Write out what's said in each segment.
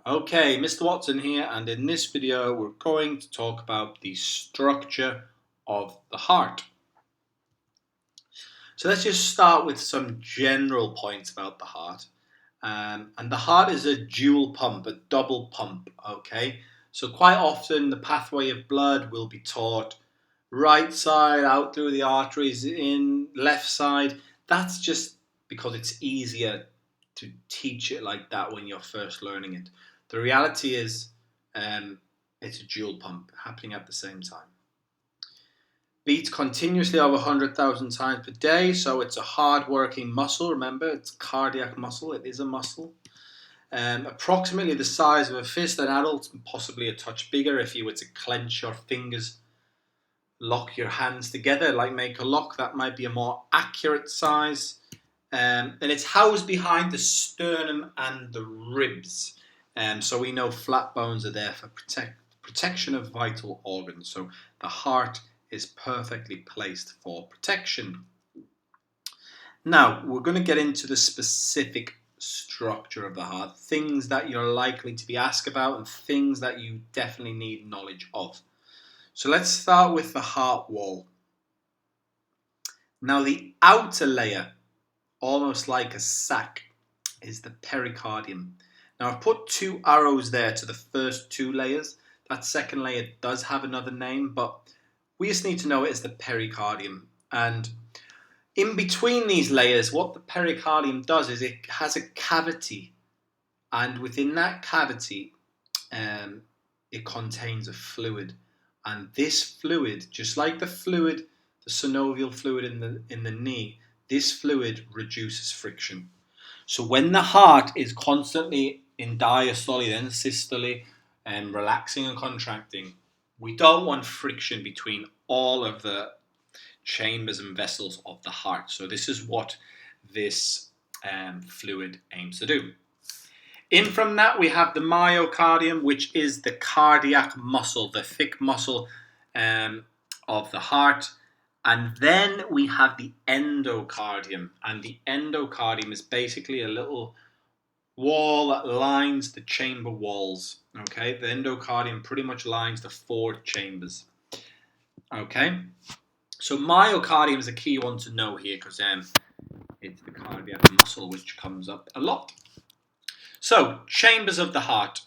Okay, Mr. Watson here, and in this video we're going to talk about the structure of the heart. So let's just start with some general points about the heart. And the heart is a dual pump, a double pump, okay? So quite often the pathway of blood will be taught right side out through the arteries in, left side. That's just because it's easier to teach it like that when you're first learning it. The reality is it's a dual pump happening at the same time. Beats continuously over 100,000 times per day, so it's a hard-working muscle. Remember, it's cardiac muscle. It is a muscle. Approximately the size of a fist, an adult, possibly a touch bigger if you were to clench your fingers, lock your hands together, like make a lock. That might be a more accurate size. And it's housed behind the sternum and the ribs. So we know flat bones are there for protection of vital organs. So the heart is perfectly placed for protection. Now, we're going to get into the specific structure of the heart, things that you're likely to be asked about and things that you definitely need knowledge of. So let's start with the heart wall. Now, the outer layer, almost like a sac, is the pericardium. Now, I've put two arrows there to the first two layers. That second layer does have another name, but we just need to know it as the pericardium. And in between these layers, what the pericardium does is it has a cavity, and within that cavity it contains a fluid, and this fluid, just like the fluid, the synovial fluid in the knee, this fluid reduces friction. So when the heart is constantly in diastole, then systole, and relaxing and contracting, we don't want friction between all of the chambers and vessels of the heart. So this is what this fluid aims to do. In from that we have the myocardium, which is the cardiac muscle, the thick muscle of the heart. And then we have the endocardium, and the endocardium is basically a little wall that lines the chamber walls. Okay, the endocardium pretty much lines the four chambers. Okay, so myocardium is a key one to know here because it's the cardiac muscle which comes up a lot. So, chambers of the heart.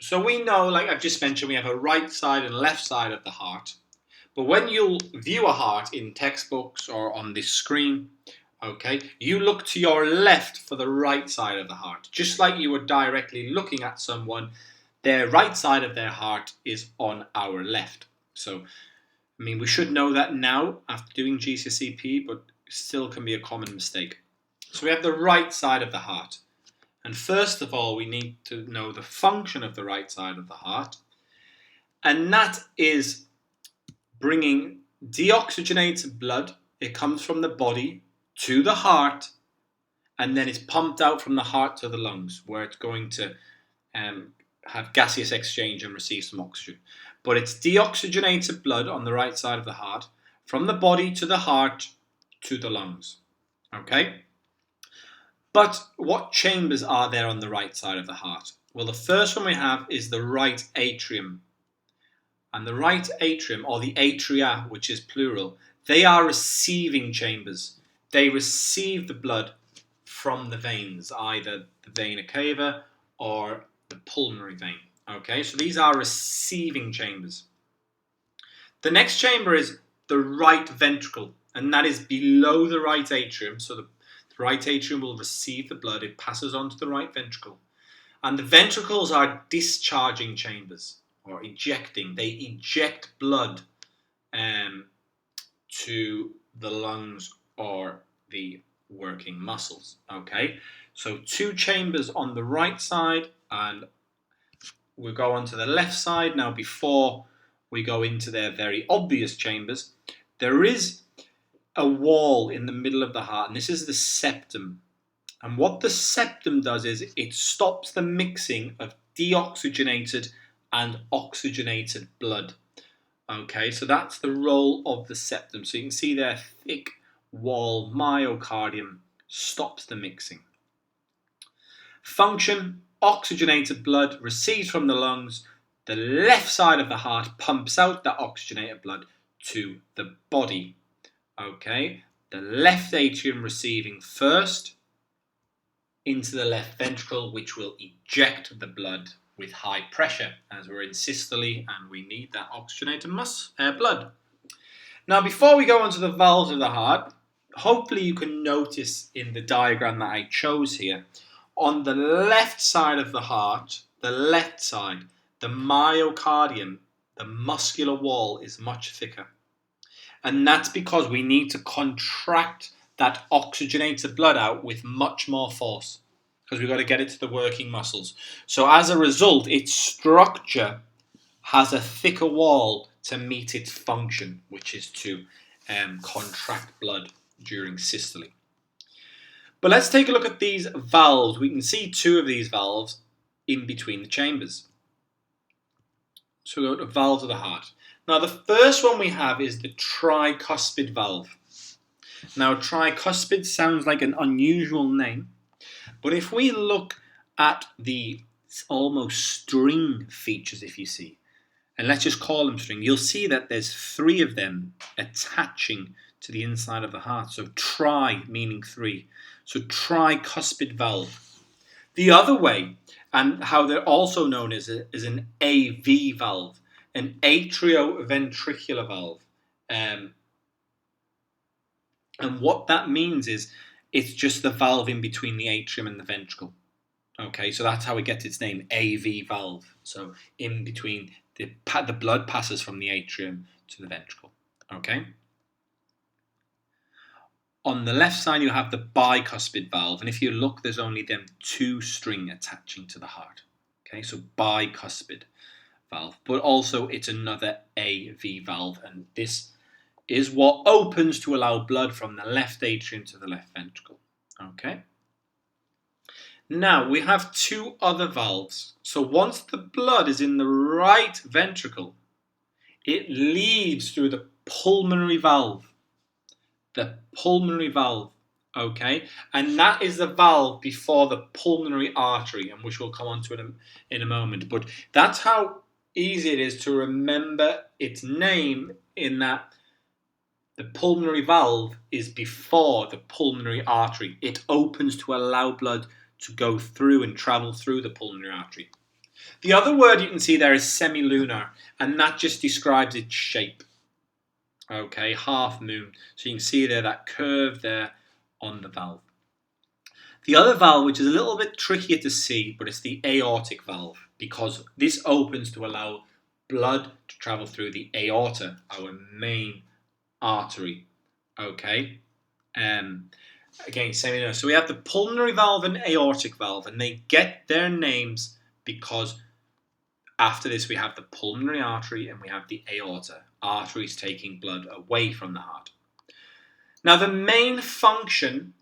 So we know, like I've just mentioned, we have a right side and left side of the heart. But when you view a heart in textbooks or on this screen, okay, you look to your left for the right side of the heart. Just like you were directly looking at someone, their right side of their heart is on our left. So, I mean, we should know that now after doing GCSE, but still can be a common mistake. So we have the right side of the heart. And first of all, we need to know the function of the right side of the heart. And that is bringing deoxygenated blood. It comes from the body to the heart, and then it's pumped out from the heart to the lungs, where it's going to have gaseous exchange and receive some oxygen. But it's deoxygenated blood on the right side of the heart, from the body to the heart to the lungs. Okay? But what chambers are there on the right side of the heart? Well, the first one we have is the right atrium. And the right atrium, or the atria, which is plural, they are receiving chambers. They receive the blood from the veins, either the vena cava or the pulmonary vein. Okay, so these are receiving chambers. The next chamber is the right ventricle, and that is below the right atrium. So the right atrium will receive the blood, it passes on to the right ventricle. And the ventricles are discharging chambers, or ejecting. They eject blood to the lungs or the working muscles. Okay, so two chambers on the right side, and we'll go on to the left side. Now, before we go into their very obvious chambers, there is a wall in the middle of the heart, and this is the septum. And what the septum does is it stops the mixing of deoxygenated and oxygenated blood. Okay, so that's the role of the septum. So you can see their thick wall, myocardium, stops the mixing. Function, oxygenated blood receives from the lungs. The left side of the heart pumps out that oxygenated blood to the body. Okay, the left atrium receiving first into the left ventricle, which will eject the blood with high pressure as we're in systole and we need that oxygenated blood. Now, before we go on to the valves of the heart, hopefully you can notice in the diagram that I chose here, on the left side of the heart, the left side, the myocardium, the muscular wall is much thicker. And that's because we need to contract that oxygenated blood out with much more force, because we've got to get it to the working muscles. So as a result, its structure has a thicker wall to meet its function, which is to contract blood during systole. But let's take a look at these valves. We can see two of these valves in between the chambers. So we go to valves of the heart. Now, the first one we have is the tricuspid valve. Now, tricuspid sounds like an unusual name, but if we look at the almost string features, if you see, and let's just call them string, you'll see that there's three of them attaching to the inside of the heart. So tri meaning three. So tricuspid valve. The other way, and how they're also known as an AV valve, an atrioventricular valve. And what that means is it's just the valve in between the atrium and the ventricle. Okay, so that's how it gets its name, AV valve. So in between, the blood passes from the atrium to the ventricle. Okay. On the left side, you have the bicuspid valve, and if you look, there's only them two string attaching to the heart. Okay, so bicuspid valve, but also it's another AV valve, and this is what opens to allow blood from the left atrium to the left ventricle. Okay. Now we have two other valves. So once the blood is in the right ventricle, it leads through the pulmonary valve. The pulmonary valve, okay? And that is the valve before the pulmonary artery, and which we'll come on to in a moment. But that's how easy it is to remember its name, in that the pulmonary valve is before the pulmonary artery. It opens to allow blood to go through and travel through the pulmonary artery. The other word you can see there is semilunar, and that just describes its shape. Okay, half moon. So you can see there that curve there on the valve. The other valve, which is a little bit trickier to see, but it's the aortic valve, because this opens to allow blood to travel through the aorta, our main artery. Okay. Again, same. So we have the pulmonary valve and aortic valve, and they get their names because after this we have the pulmonary artery and we have the aorta. Arteries taking blood away from the heart. Now, the main function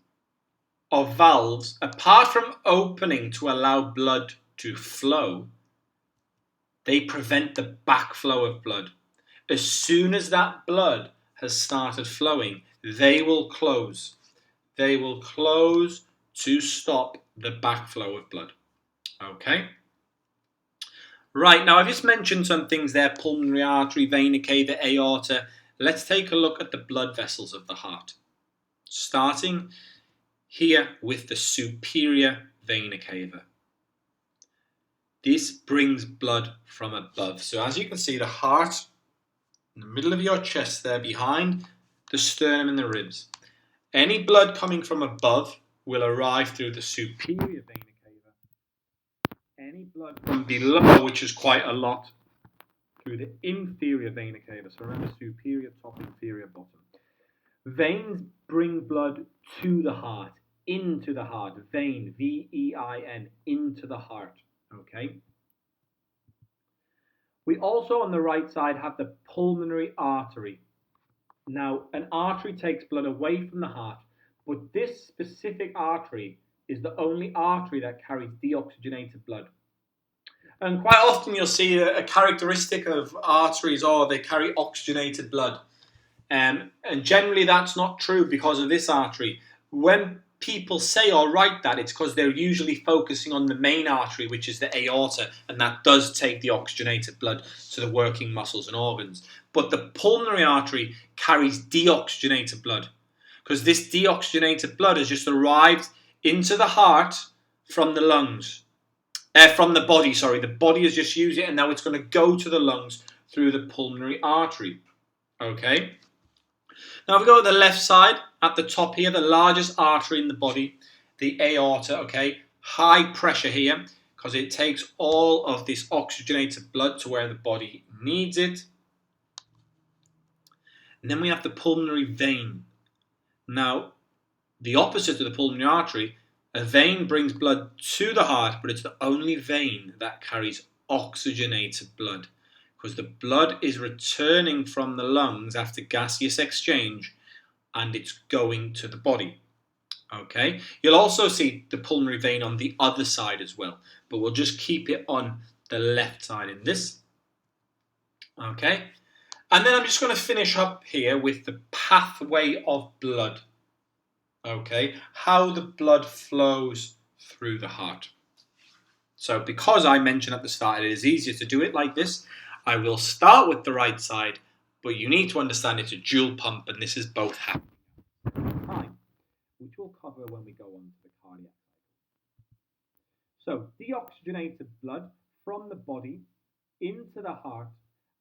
of valves, apart from opening to allow blood to flow, they prevent the backflow of blood. As soon as that blood has started flowing, they will close. They will close to stop the backflow of blood. Okay? Right, now I've just mentioned some things there, pulmonary artery, vena cava, aorta. Let's take a look at the blood vessels of the heart. Starting here with the superior vena cava. This brings blood from above. So as you can see, the heart in the middle of your chest there, behind the sternum and the ribs. Any blood coming from above will arrive through the superior vena cava. Any blood from below, which is quite a lot, through the inferior vena cava. So remember, superior top, inferior bottom. Veins bring blood to the heart, into the heart. Vein, V-E-I-N, into the heart. Okay. We also, on the right side, have the pulmonary artery. Now, an artery takes blood away from the heart, but this specific artery is the only artery that carries deoxygenated blood. And quite often you'll see a characteristic of arteries, they carry oxygenated blood. And generally that's not true because of this artery. When people say or write that, it's because they're usually focusing on the main artery, which is the aorta, and that does take the oxygenated blood to the working muscles and organs. But the pulmonary artery carries deoxygenated blood, because this deoxygenated blood has just arrived into the heart from the lungs. From the body, sorry. The body has just used it, and now it's going to go to the lungs through the pulmonary artery. Okay? Now, if we go to the left side, at the top here, the largest artery in the body, the aorta, okay? High pressure here, because it takes all of this oxygenated blood to where the body needs it. And then we have the pulmonary vein. Now, the opposite of the pulmonary artery, a vein brings blood to the heart, but it's the only vein that carries oxygenated blood, because the blood is returning from the lungs after gaseous exchange and it's going to the body. Okay, you'll also see the pulmonary vein on the other side as well, but we'll just keep it on the left side in this. Okay, and then I'm just going to finish up here with the pathway of blood. Okay, how the blood flows through the heart. So because I mentioned at the start it is easier to do it like this, I will start with the right side, but you need to understand it's a dual pump and this is both happening at the same time, which we'll cover when we go on to the cardiac cycle. So deoxygenated blood from the body into the heart,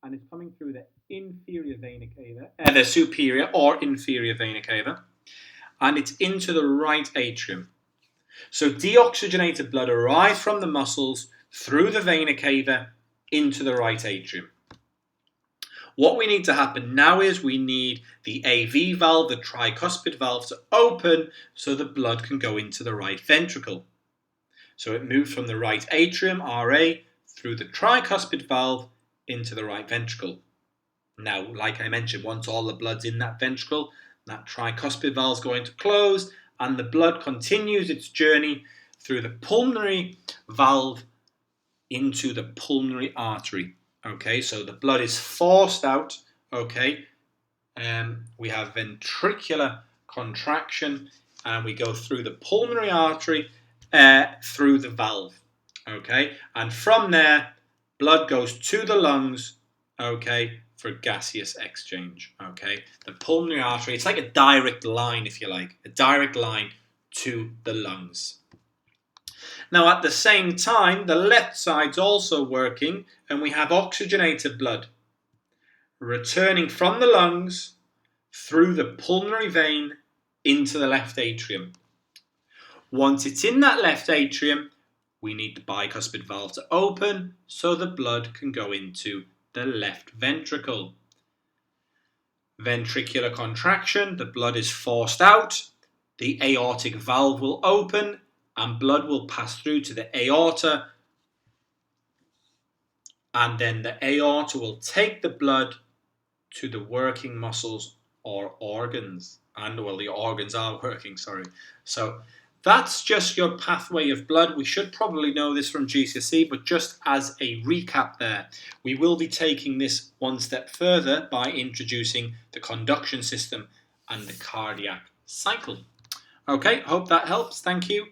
and it's coming through the inferior vena cava, the superior or inferior vena cava, and it's into the right atrium. So deoxygenated blood arrives from the muscles through the vena cava into the right atrium. What we need to happen now is we need the AV valve, the tricuspid valve, to open so the blood can go into the right ventricle. So it moves from the right atrium, RA, through the tricuspid valve into the right ventricle. Now, like I mentioned, once all the blood's in that ventricle, that tricuspid valve is going to close and the blood continues its journey through the pulmonary valve into the pulmonary artery. Okay, so the blood is forced out. Okay, we have ventricular contraction and we go through the pulmonary artery through the valve. Okay, and from there blood goes to the lungs, okay, for gaseous exchange. Okay, the pulmonary artery, it's like a direct line, if you like, a direct line to the lungs. Now at the same time, the left side's also working and we have oxygenated blood returning from the lungs through the pulmonary vein into the left atrium. Once it's in that left atrium, we need the bicuspid valve to open so the blood can go into the left ventricle. Ventricular contraction, the blood is forced out, the aortic valve will open and blood will pass through to the aorta, and then the aorta will take the blood to the working muscles or organs. And well, the organs are working, sorry. So that's just your pathway of blood. We should probably know this from GCSE, but just as a recap there, we will be taking this one step further by introducing the conduction system and the cardiac cycle. Okay, hope that helps. Thank you.